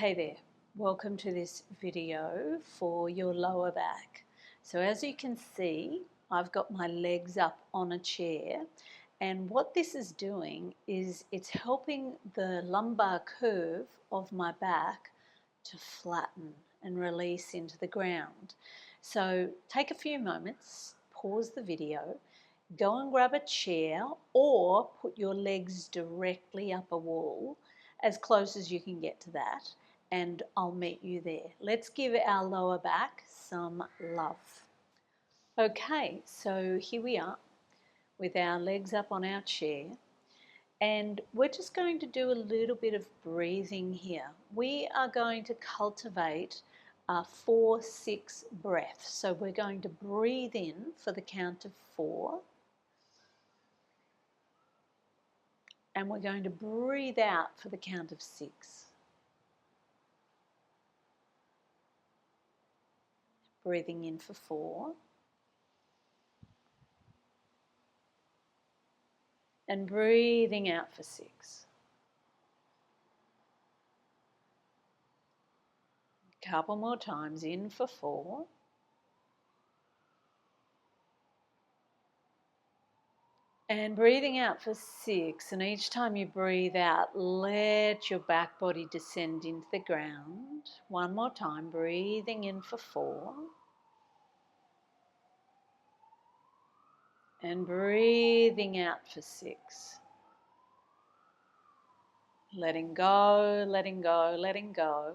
Hey there, welcome to this video for your lower back. So as you can see, I've got my legs up on a chair, and what this is doing is it's helping the lumbar curve of my back to flatten and release into the ground. So take a few moments, pause the video, go and grab a chair or put your legs directly up a wall as close as you can get to that, and I'll meet you there. Let's give our lower back some love. Okay, so here we are with our legs up on our chair, and we're just going to do a little bit of breathing here. We are going to cultivate 4-6 breaths. So we're going to breathe in for the count of 4. And we're going to breathe out for the count of 6. Breathing in for 4. And breathing out for 6. A couple more times, in for 4. And breathing out for 6. And each time you breathe out, let your back body descend into the ground. One more time, breathing in for 4. And breathing out for 6. Letting go, letting go, letting go.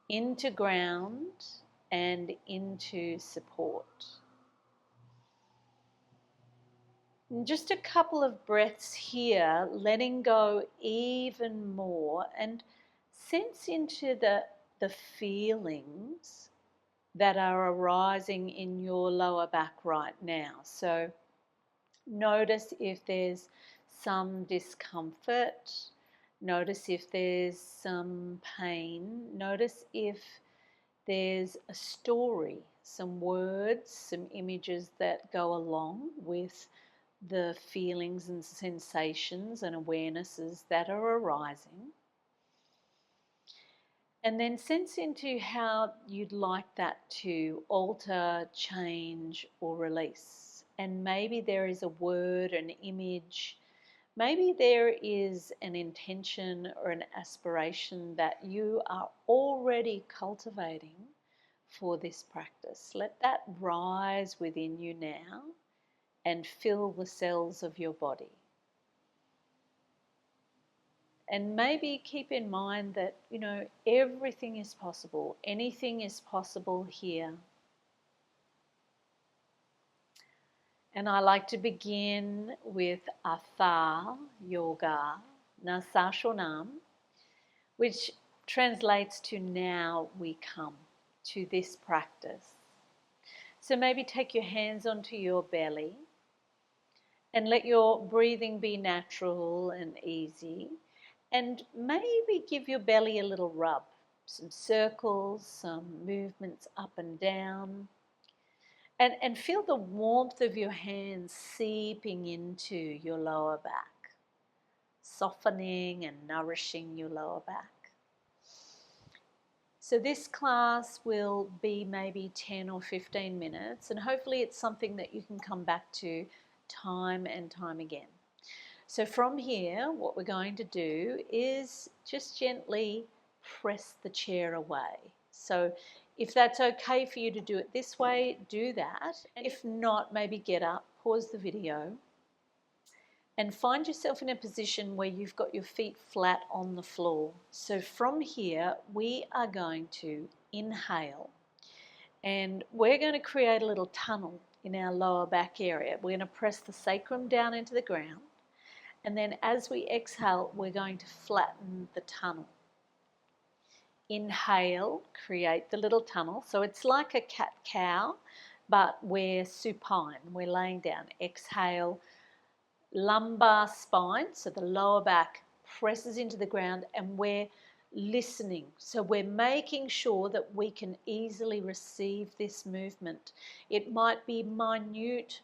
Into ground and into support. And just a couple of breaths here, letting go even more, and sense into the feelings that are arising in your lower back right now. So notice if there's some discomfort, notice if there's some pain, notice if there's a story, some words, some images that go along with the feelings and sensations and awarenesses that are arising. And then sense into how you'd like that to alter, change, or release. And maybe there is a word, an image, maybe there is an intention or an aspiration that you are already cultivating for this practice. Let that rise within you now and fill the cells of your body. And maybe keep in mind that, everything is possible. Anything is possible here. And I like to begin with Atha Yoga Nasashonam, which translates to now we come to this practice. So maybe take your hands onto your belly and let your breathing be natural and easy. And maybe give your belly a little rub, some circles, some movements up and down. And feel the warmth of your hands seeping into your lower back, softening and nourishing your lower back. So this class will be maybe 10 or 15 minutes, and hopefully it's something that you can come back to time and time again. So from here, what we're going to do is just gently press the chair away. So if that's okay for you to do it this way, do that. And if not, maybe get up, pause the video, and find yourself in a position where you've got your feet flat on the floor. So from here, we are going to inhale, and we're going to create a little tunnel in our lower back area. We're going to press the sacrum down into the ground. And then as we exhale, we're going to flatten the tunnel. Inhale, create the little tunnel. So it's like a cat-cow, but we're supine, we're laying down. Exhale, lumbar spine, so the lower back presses into the ground, and we're listening. So we're making sure that we can easily receive this movement. It might be minute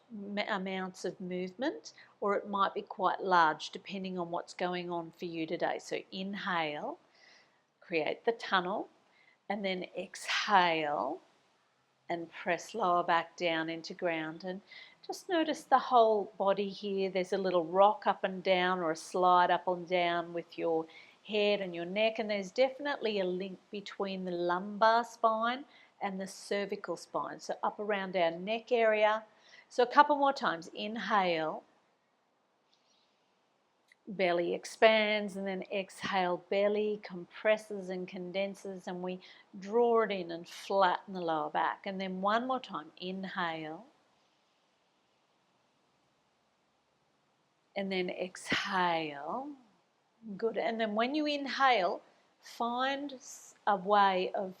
amounts of movement, or it might be quite large, depending on what's going on for you today. So inhale, create the tunnel, and then exhale and press lower back down into ground. And just notice the whole body here. There's a little rock up and down or a slide up and down with your head and your neck, and there's definitely a link between the lumbar spine and the cervical spine, so up around our neck area. So a couple more times. Inhale, belly expands, and then exhale, belly compresses and condenses, and we draw it in and flatten the lower back. And then one more time. Inhale, and then exhale. Good. And then when you inhale, find a way of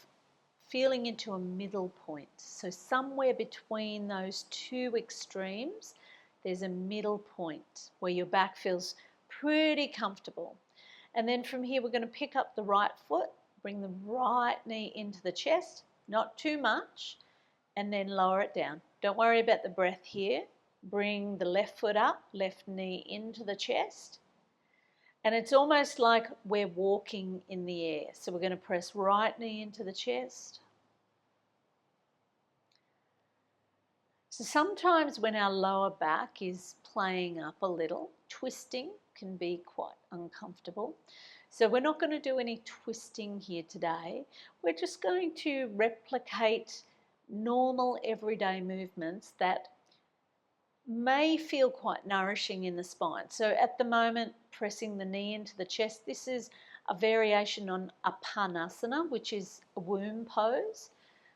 feeling into a middle point. So somewhere between those two extremes, there's a middle point where your back feels pretty comfortable. And then from here, we're going to pick up the right foot, bring the right knee into the chest, not too much, and then lower it down. Don't worry about the breath here. Bring the left foot up, left knee into the chest. And it's almost like we're walking in the air. So we're going to press right knee into the chest. So sometimes when our lower back is playing up a little, twisting can be quite uncomfortable. So we're not going to do any twisting here today. We're just going to replicate normal everyday movements that may feel quite nourishing in the spine. So at the moment, pressing the knee into the chest, this is a variation on Apanasana, which is a womb pose.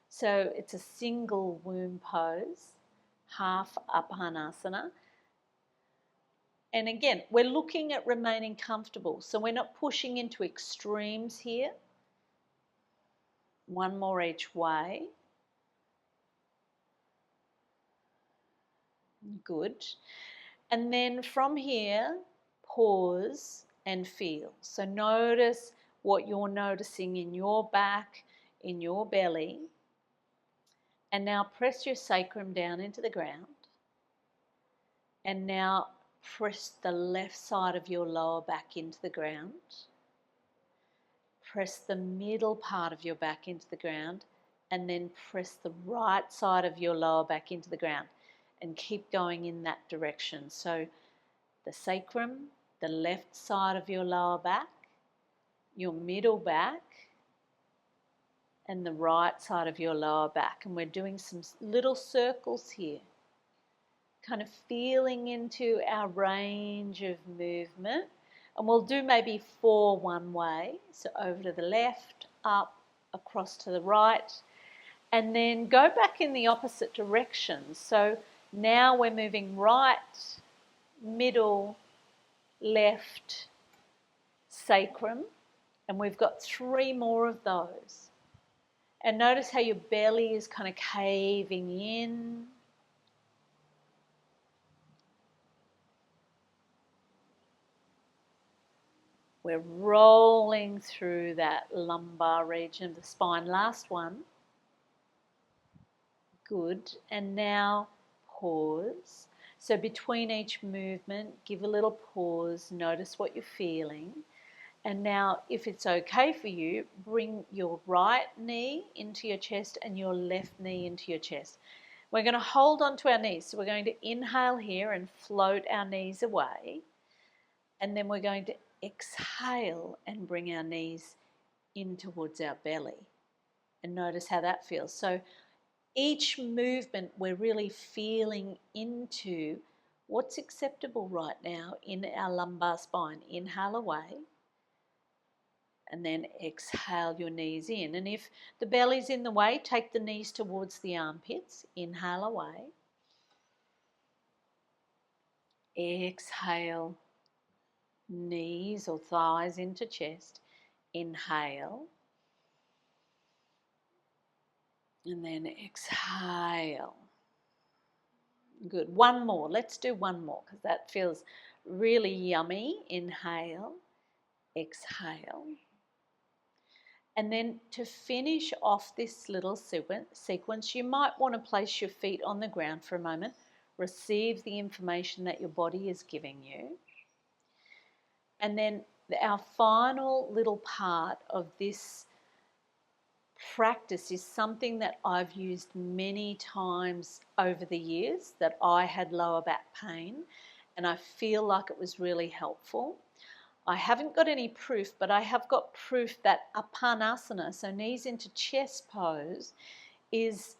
So it's a single womb pose, half Apanasana. And again, we're looking at remaining comfortable. So we're not pushing into extremes here. One more each way. Good. And then from here, pause and feel. So notice what you're noticing in your back, in your belly. And now press your sacrum down into the ground. And now press the left side of your lower back into the ground. Press the middle part of your back into the ground. And then press the right side of your lower back into the ground. And keep going in that direction. So the sacrum, the left side of your lower back, your middle back, and the right side of your lower back. And we're doing some little circles here, kind of feeling into our range of movement. And we'll do maybe 4 one way. So over to the left, up, across to the right, and then go back in the opposite direction. So now we're moving right, middle, left, sacrum, and we've got 3 more of those. And notice how your belly is kind of caving in. We're rolling through that lumbar region of the spine. Last one. Good. And now pause. So between each movement, give a little pause, notice what you're feeling. And now, if it's okay for you, bring your right knee into your chest and your left knee into your chest. We're going to hold on to our knees. So we're going to inhale here and float our knees away. And then we're going to exhale and bring our knees in towards our belly. And notice how that feels. So each movement, we're really feeling into what's acceptable right now in our lumbar spine. Inhale away, and then exhale your knees in. And if the belly's in the way, take the knees towards the armpits. Inhale away. Exhale, knees or thighs into chest. Inhale. And then exhale. Good. One more. Let's do one more because that feels really yummy. Inhale. Exhale. And then to finish off this little sequence, you might want to place your feet on the ground for a moment. Receive the information that your body is giving you. And then our final little part of this practice is something that I've used many times over the years that I had lower back pain, and I feel like it was really helpful. I haven't got any proof, but I have got proof that Apanasana, so knees into chest pose, is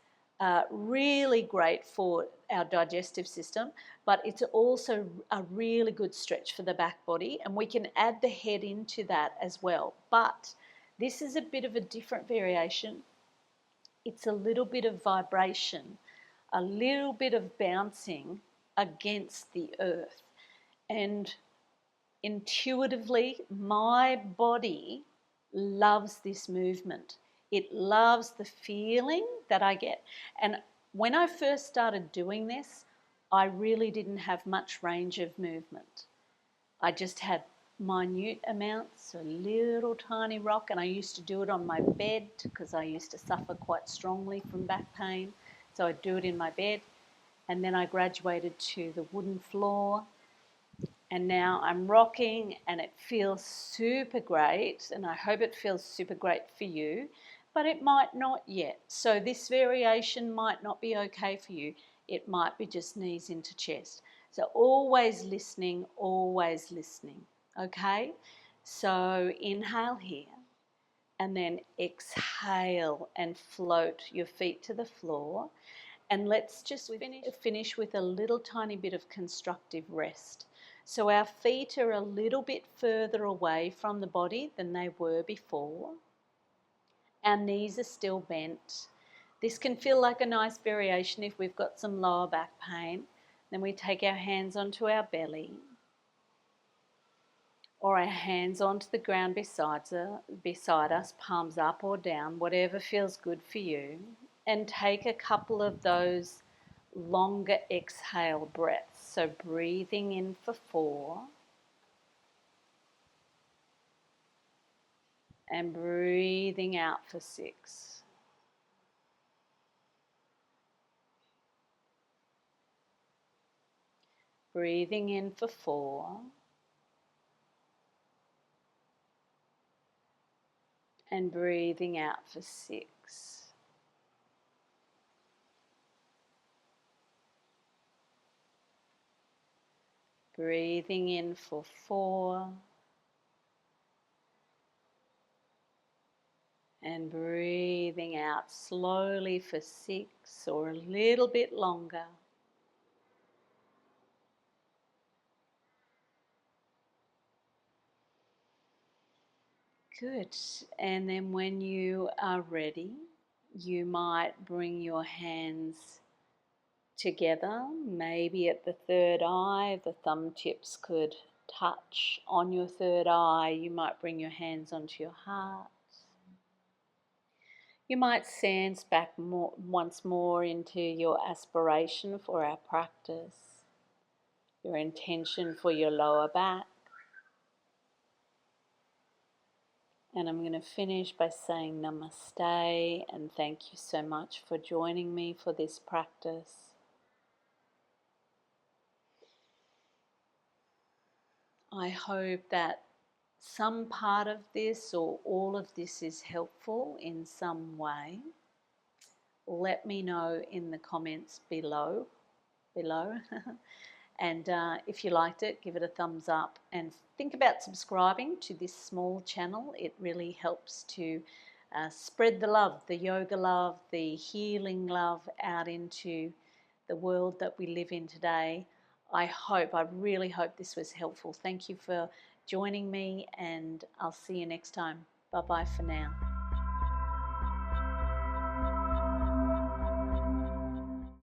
really great for our digestive system, but it's also a really good stretch for the back body, and we can add the head into that as well. But this is a bit of a different variation. It's a little bit of vibration, a little bit of bouncing against the earth. And intuitively, my body loves this movement. It loves the feeling that I get. And when I first started doing this, I really didn't have much range of movement. I just had minute amounts, a little tiny rock, and I used to do it on my bed because I used to suffer quite strongly from back pain. So I'd do it in my bed, and then I graduated to the wooden floor, and now I'm rocking, and it feels super great, and I hope it feels super great for you, but it might not yet. So this variation might not be okay for you. It might be just knees into chest. So always listening, okay? So inhale here, and then exhale and float your feet to the floor. And let's just finish with a little tiny bit of constructive rest. So our feet are a little bit further away from the body than they were before. Our knees are still bent. This can feel like a nice variation if we've got some lower back pain. Then we take our hands onto our belly, or our hands onto the ground beside us, palms up or down, whatever feels good for you. And take a couple of those longer exhale breaths. So breathing in for 4 and breathing out for 6. Breathing in for 4 and breathing out for 6. Breathing in for 4 and breathing out slowly for 6 or a little bit longer. Good. And then when you are ready, you might bring your hands together, maybe at the third eye. The thumb tips could touch on your third eye. You might bring your hands onto your heart. You might sense back once more into your aspiration for our practice, your intention for your lower back. And I'm going to finish by saying namaste and thank you so much for joining me for this practice. I hope that some part of this or all of this is helpful in some way. Let me know in the comments below. And if you liked it, give it a thumbs up and think about subscribing to this small channel. It really helps to spread the love, the yoga love, the healing love out into the world that we live in today. I really hope this was helpful. Thank you for joining me, and I'll see you next time. Bye-bye for now.